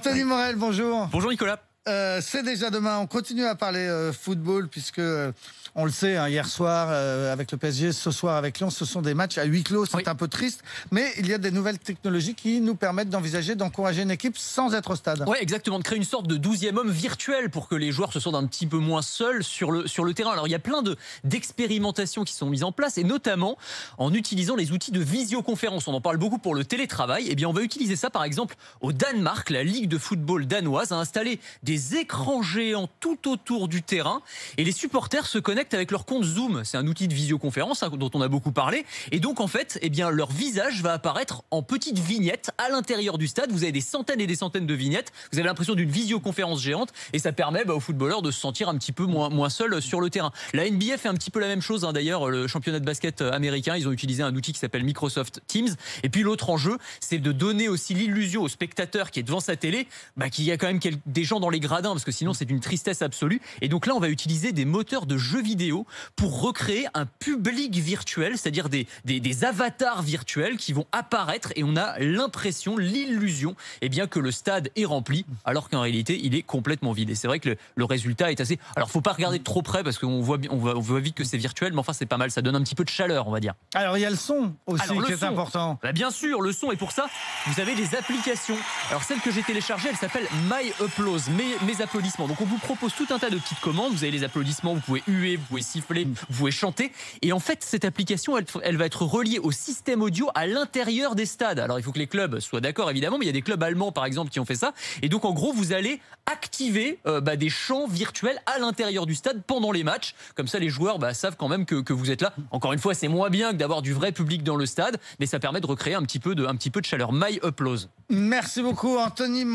Anthony Morel, bonjour. Bonjour Nicolas. C'est déjà demain. On continue à parler football puisque on le sait, hier soir avec le PSG, ce soir avec Lyon, ce sont des matchs à huis clos. C'est un peu triste, mais il y a des nouvelles technologies qui nous permettent d'envisager d'encourager une équipe sans être au stade. Ouais, exactement, de créer une sorte de 12e homme virtuel pour que les joueurs se sentent un petit peu moins seuls sur le terrain. Alors il y a plein d'expérimentations qui sont mises en place et notamment en utilisant les outils de visioconférence. On en parle beaucoup pour le télétravail. Eh bien, on va utiliser ça par exemple au Danemark. La Ligue de football danoise a installé des écrans géants tout autour du terrain et les supporters se connectent avec leur compte Zoom. C'est un outil de visioconférence dont on a beaucoup parlé. Et donc, en fait, eh bien, leur visage va apparaître en petites vignettes à l'intérieur du stade. Vous avez des centaines et des centaines de vignettes. Vous avez l'impression d'une visioconférence géante et ça permet aux footballeurs de se sentir un petit peu moins seuls sur le terrain. La NBA fait un petit peu la même chose. D'ailleurs, le championnat de basket américain, ils ont utilisé un outil qui s'appelle Microsoft Teams. Et puis, l'autre enjeu, c'est de donner aussi l'illusion au spectateur qui est devant sa télé qu'il y a quand même des gens dans les gradins parce que sinon, c'est une tristesse absolue. Et donc là, on va utiliser des moteurs de jeux vidéo pour recréer un public virtuel, c'est-à-dire des avatars virtuels qui vont apparaître et on a l'impression, l'illusion que le stade est rempli alors qu'en réalité il est complètement vide. Et c'est vrai que le résultat est assez... Alors faut pas regarder de trop près parce qu'on voit vite que c'est virtuel, mais enfin c'est pas mal, ça donne un petit peu de chaleur on va dire. Alors il y a le son aussi qui est important. Bien sûr, le son, et pour ça vous avez des applications. Alors celle que j'ai téléchargée, elle s'appelle My Applause, mes applaudissements. Donc on vous propose tout un tas de petites commandes, vous avez les applaudissements, vous pouvez huer, vous pouvez siffler, vous pouvez chanter. Et en fait, cette application, elle va être reliée au système audio à l'intérieur des stades. Alors, il faut que les clubs soient d'accord, évidemment, mais il y a des clubs allemands, par exemple, qui ont fait ça. Et donc, en gros, vous allez activer des chants virtuels à l'intérieur du stade pendant les matchs. Comme ça, les joueurs savent quand même que vous êtes là. Encore une fois, c'est moins bien que d'avoir du vrai public dans le stade, mais ça permet de recréer un petit peu de chaleur. My Applause. Merci beaucoup, Anthony.